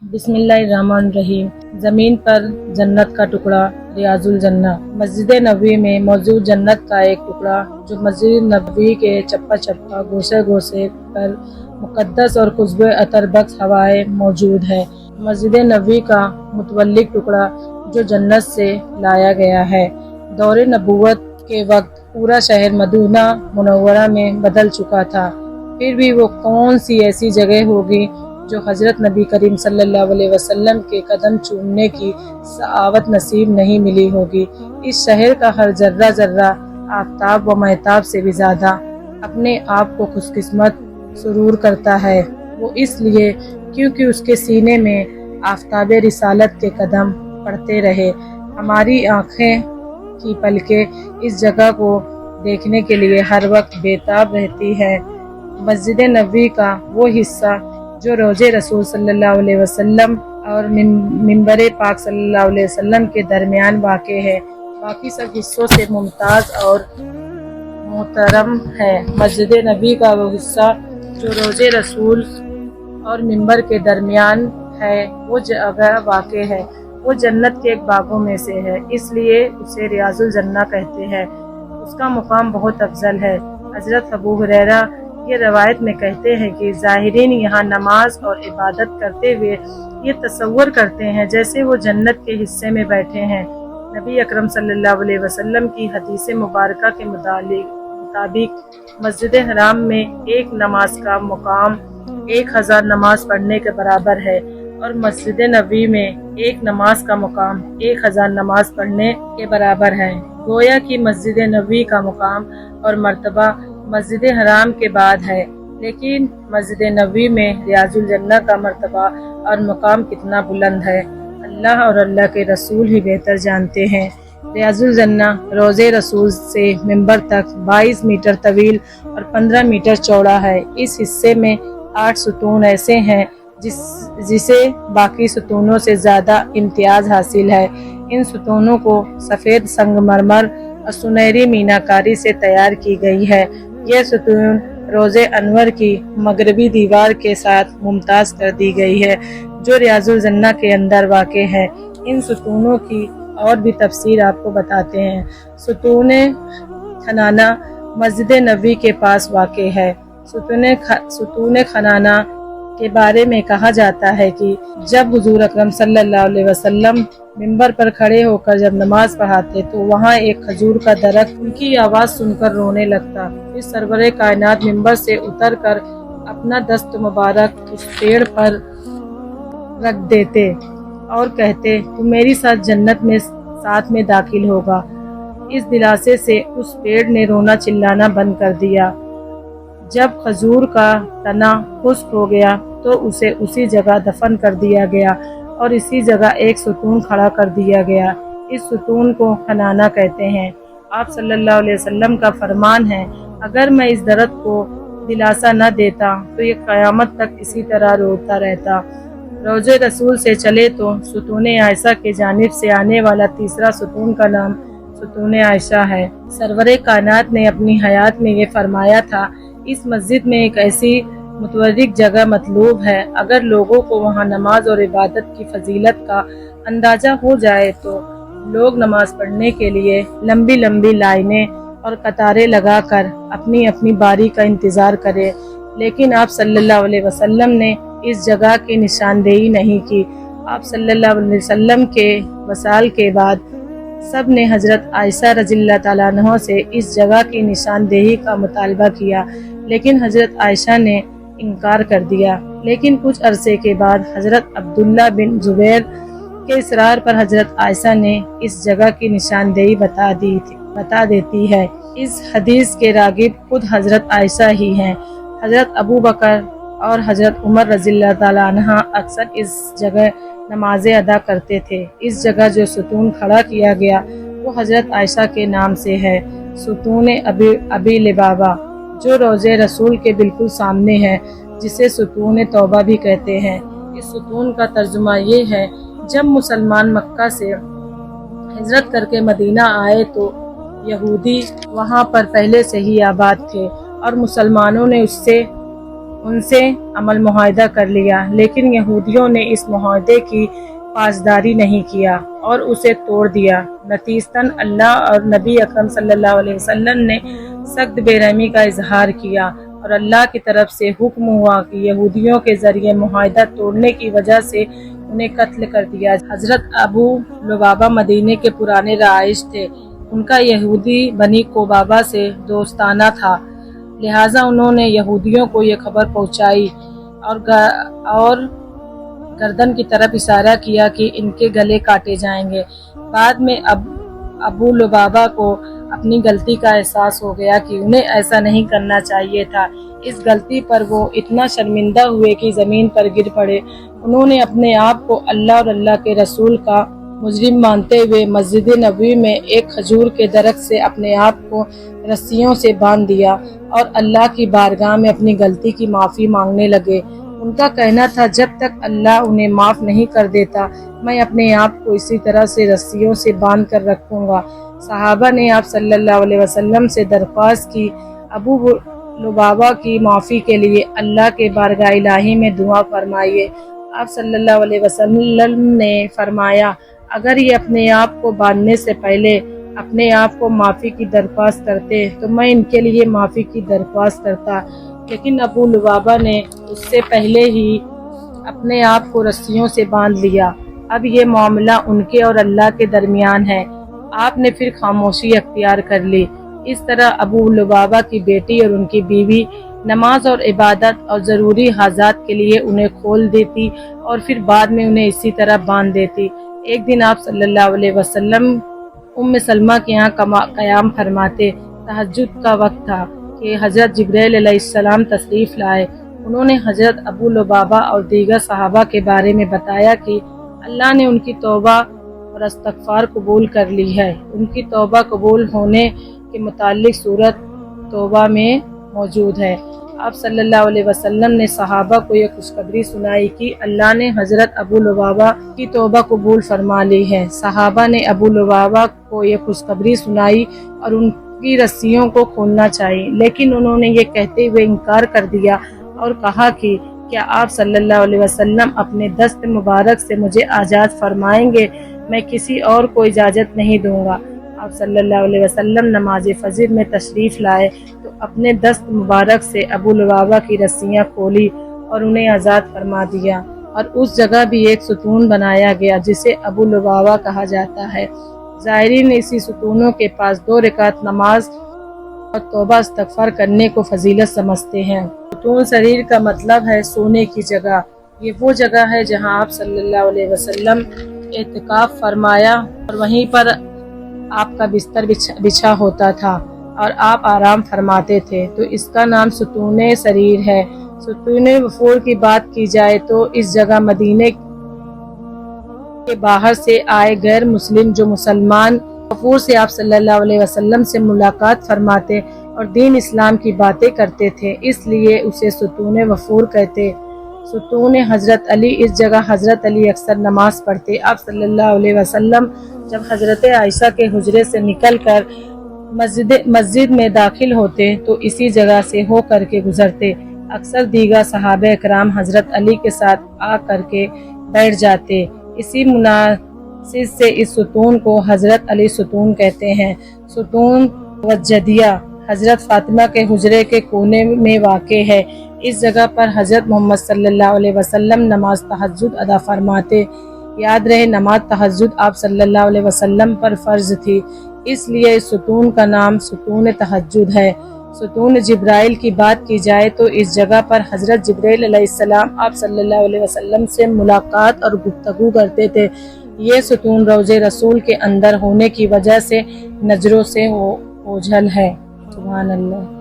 बिस्मिल्लाहिर्रहमानिर्रहीम। ज़मीन पर जन्नत का टुकड़ा रियाजुल जन्ना। मस्जिद नबवी में मौजूद जन्नत का एक टुकड़ा जो मस्जिद नबवी के चप्पा चप्पा गोसे गोसे पर मुक़द्दस और खुशबू अतर बख्श हवाएं मौजूद है। मस्जिद नबवी का मुतवल्लिक टुकड़ा जो जन्नत से लाया गया है। दौरे नबूवत के वक्त पूरा शहर मदीना मुनव्वरा में बदल चुका था, फिर भी वो कौन सी ऐसी जगह होगी जो हज़रत नबी करीम सल्लल्लाहु अलैहि वसल्लम के कदम चूमने की सआवत नसीब नहीं मिली होगी। इस शहर का हर जर्रा जर्रा आफताब व महताब से भी ज़्यादा अपने आप को खुशकिस्मत सुरूर करता है। वो इसलिए क्योंकि उसके सीने में आफताब रिसालत के कदम पड़ते रहे। हमारी आँखें की पलकें इस जगह को देखने के लिए हर वक्त बेताब रहती है। मस्जिद नबवी का वो हिस्सा जो रोज़े रसूल सल्लल्लाहु अलैहि वसल्लम और मिंबर पाक सल्लल्लाहु अलैहि वसल्लम के दरमियान वाक़े है, बाकी सब हिस्सों से मुमताज़ और मोहतरम है। मस्जिद नबी का वो हिस्सा जो रोज़े रसूल और मिंबर के दरमियान है, वो जगह वाक़े है, वो जन्नत के एक बागों में से है, इसलिए उसे रियाजुल जन्ना कहते हैं। उसका मुकाम बहुत अफजल है। हज़रत अबू हुरैरा ये रवायत में कहते हैं कि ज़ाहिरीन यहाँ नमाज और इबादत करते हुए ये तसव्वुर करते हैं जैसे वो जन्नत के हिस्से में बैठे हैं। नबी अकरम सल्लल्लाहु अलैहि वसल्लम की हदीस मुबारका के मुताबिक मस्जिद हराम में एक नमाज का मुकाम 1000 नमाज पढ़ने के बराबर है और मस्जिद नबवी में एक नमाज का मुकाम 1000 नमाज पढ़ने के बराबर है। गोया कि मस्जिद नबवी का मुकाम और मर्तबा मस्जिद हराम के बाद है, लेकिन मस्जिद नबवी में रियाजुल जन्ना का मर्तबा और मुकाम कितना बुलंद है, अल्लाह और अल्लाह के रसूल ही बेहतर जानते हैं। रियाजुल जन्ना रोज़े रसूल से मिंबर तक 22 मीटर तवील और 15 मीटर चौड़ा है। इस हिस्से में 8 सुतून ऐसे हैं जिसे बाकी सुतूनों से ज़्यादा इम्तियाज़ हासिल है। इन सुतूनों को सफ़ेद संगमरमर और सुनहरी मीनाकारी से तैयार की गई है। यह सुतून रोज़े अनवर की मगरबी दीवार के साथ मुमताज़ कर दी गई है जो रियाजुल जन्ना के अंदर वाक़े है। इन सुतूनों की और भी तफसीर आपको बताते हैं। सुतूने खनाना मस्जिद नबवी के पास वाक़े है। सुतूने खनाना के बारे में कहा जाता है कि जब हुजूर अकरम सल्लल्लाहु अलैहि वसल्लम मिंबर पर खड़े होकर जब नमाज पढ़ाते तो वहाँ एक खजूर का दरख्त उनकी आवाज़ सुनकर रोने लगता। फिर सरवरे कायनात मिंबर से उतरकर अपना दस्त मुबारक उस पेड़ पर रख देते और कहते, तू मेरी जन्नत में साथ में दाखिल होगा। इस दिलासे से उस पेड़ ने रोना चिल्लाना बंद कर दिया। जब खजूर का तना खुश्क हो गया तो उसे उसी जगह दफन कर दिया गया और इसी जगह एक सुतून खड़ा कर दिया गया। इस सुतून को खनाना कहते हैं। आप सल्लल्लाहु अलैहि वसल्लम का फरमान है, अगर मैं इस दरख्त को दिलासा न देता तो ये क़यामत तक इसी तरह रोता रहता। रोज़े रसूल से चले तो सुतून आयशा के जानिब से आने वाला तीसरा सुतून का नाम सुतून आयशा है। सरवरे कायनात ने अपनी हयात में ये फरमाया था, इस मस्जिद में एक ऐसी मुतवर्रिक जगह मतलूब है, अगर लोगों को वहाँ नमाज और इबादत की फजीलत का अंदाज़ा हो जाए तो लोग नमाज पढ़ने के लिए लंबी लंबी लाइनें और कतारें लगाकर अपनी अपनी बारी का इंतज़ार करें। लेकिन आप सल्लल्लाहु अलैहि वसल्लम ने इस जगह की निशानदेही नहीं की। आप सल्लल्लाहु अलैहि वसल्लम के वसाल के बाद सब ने हज़रत आयशा रज़ियल्लाहु तआला अन्हा से इस जगह की निशानदेही का मुतालबा किया, लेकिन हज़रत आयशा ने इनकार कर दिया। लेकिन कुछ अरसे के बाद हज़रत अब्दुल्ला बिन जुबैर के इसरार पर हज़रत आयशा ने इस जगह की निशानदेही बता देती है। इस हदीस के रागिब खुद हज़रत आयशा ही हैं। हज़रत अबू बकर और हज़रत उमर रज़ियल्लाहु तआला अन्हा अक्सर इस जगह नमाजें अदा करते थे। इस जगह जो सुतून खड़ा किया गया वो हज़रत आयशा के नाम से है, सुतून अबी लिबाबा, जो रोज़े रसूल के बिल्कुल सामने है, जिसे सुतून तौबा भी कहते हैं। इस सुतून का तर्जुमा ये है, जब मुसलमान मक्का से हिजरत करके मदीना आए तो यहूदी वहाँ पर पहले से ही आबाद थे और मुसलमानों ने उससे ان سے عمل معاہدہ کر لیا، لیکن یہودیوں نے اس معاہدے کی پاسداری نہیں کیا اور اسے توڑ دیا۔ نتیجتاً اللہ اور نبی اکرم صلی اللہ علیہ وسلم نے سخت بے رحمی کا اظہار کیا اور اللہ کی طرف سے حکم ہوا کہ یہودیوں کے ذریعے معاہدہ توڑنے کی وجہ سے انہیں قتل کر دیا۔ حضرت ابو لبابہ مدینے کے پرانے رہائش تھے۔ ان کا یہودی بنی قبابہ سے دوستانہ تھا، لہٰذا انہوں نے یہودیوں کو یہ خبر پہنچائی اور گردن کی طرف اشارہ کیا کہ ان کے گلے کاٹے جائیں گے۔ بعد میں ابو لبابہ کو اپنی غلطی کا احساس ہو گیا کہ انہیں ایسا نہیں کرنا چاہیے تھا۔ اس غلطی پر وہ اتنا شرمندہ ہوئے کہ زمین پر گر پڑے۔ انہوں نے اپنے آپ کو اللہ اور اللہ کے رسول کا مجرم مانتے ہوئے مسجد نبوی میں ایک کھجور کے درخت سے اپنے آپ کو رسیوں سے باندھ دیا اور اللہ کی بارگاہ میں اپنی غلطی کی معافی مانگنے لگے۔ ان کا کہنا تھا، جب تک اللہ انہیں معاف نہیں کر دیتا میں اپنے آپ کو اسی طرح سے رسیوں سے باندھ کر رکھوں گا۔ صحابہ نے آپ صلی اللہ علیہ وسلم سے درخواست کی، ابو لبابہ کی معافی کے لیے اللہ کے بارگاہ الہی میں دعا فرمائیے۔ آپ صلی اللہ علیہ وسلم نے فرمایا، اگر یہ اپنے آپ کو باندھنے سے پہلے اپنے آپ کو معافی کی درخواست کرتے تو میں ان کے لیے معافی کی درخواست کرتا، لیکن ابو لبابہ نے اس سے پہلے ہی اپنے آپ کو رسیوں سے باندھ لیا۔ اب یہ معاملہ ان کے اور اللہ کے درمیان ہے۔ آپ نے پھر خاموشی اختیار کر لی۔ اس طرح ابو لبابہ کی بیٹی اور ان کی بیوی نماز اور عبادت اور ضروری حاجات کے لیے انہیں کھول دیتی اور پھر بعد میں انہیں اسی طرح باندھ دیتی۔ ایک دن آپ صلی اللہ علیہ وسلم ام سلمہ کے یہاں قیام فرماتے۔ تہجد کا وقت تھا کہ حضرت جبرائیل علیہ السلام تشریف لائے۔ انہوں نے حضرت ابو لبابہ اور دیگر صحابہ کے بارے میں بتایا کہ اللہ نے ان کی توبہ اور استغفار قبول کر لی ہے۔ ان کی توبہ قبول ہونے کے متعلق سورۃ توبہ میں موجود ہے۔ آپ صلی اللہ علیہ وسلم نے صحابہ کو یہ خوشخبری سنائی کہ اللہ نے حضرت ابو لبابہ کی توبہ قبول فرما لی ہے۔ صحابہ نے ابو لبابہ کو یہ خوشخبری سنائی اور ان کی رسیوں کو کھولنا چاہی، لیکن انہوں نے یہ کہتے ہوئے انکار کر دیا اور کہا کہ کیا آپ صلی اللہ علیہ وسلم اپنے دست مبارک سے مجھے آزاد فرمائیں گے؟ میں کسی اور کو اجازت نہیں دوں گا۔ آپ صلی اللہ علیہ وسلم نماز فجر میں تشریف لائے تو اپنے دست مبارک سے ابو لبابہ کی رسیاں کھولی اور انہیں آزاد فرما دیا، اور اس جگہ بھی ایک ستون بنایا گیا جسے ابو لبابہ کہا جاتا ہے۔ زائرین اسی ستونوں کے پاس 2 رکعت نماز اور توبہ استغفار کرنے کو فضیلت سمجھتے ہیں۔ ستون سریر کا مطلب ہے سونے کی جگہ۔ یہ وہ جگہ ہے جہاں آپ صلی اللہ علیہ وسلم اعتکاف فرمایا اور وہیں پر آپ کا بستر بچھا ہوتا تھا اور آپ آرام فرماتے تھے، تو اس کا نام ستون سریر ہے۔ ستون وفور کی بات کی جائے تو اس جگہ مدینے کے باہر سے آئے غیر مسلم جو مسلمان وفور سے آپ صلی اللہ علیہ وسلم سے ملاقات فرماتے اور دین اسلام کی باتیں کرتے تھے، اس لیے اسے ستون وفور کہتے۔ ستون حضرت علی، اس جگہ حضرت علی اکثر نماز پڑھتے۔ آپ صلی اللہ علیہ وسلم جب حضرت عائشہ کے حجرے سے نکل کر مسجد میں داخل ہوتے تو اسی جگہ سے ہو کر کے گزرتے۔ اکثر دیگر صحابہ اکرام حضرت علی کے ساتھ آ کر کے بیٹھ جاتے۔ اسی مناسبت سے اس ستون کو حضرت علی ستون کہتے ہیں۔ ستون وجدیہ حضرت فاطمہ کے حجرے کے کونے میں واقع ہے۔ اس جگہ پر حضرت محمد صلی اللہ علیہ وسلم نماز تہجد ادا فرماتے۔ یاد رہے، نماز تہجد آپ صلی اللہ علیہ وسلم پر فرض تھی، اس لیے اس ستون کا نام ستون تہجد ہے۔ ستون جبرائیل کی بات کی جائے تو اس جگہ پر حضرت جبرائیل علیہ السلام آپ صلی اللہ علیہ وسلم سے ملاقات اور گفتگو کرتے تھے۔ یہ ستون روضہ رسول کے اندر ہونے کی وجہ سے نظروں سے اوجھل ہے۔ سبحان اللہ۔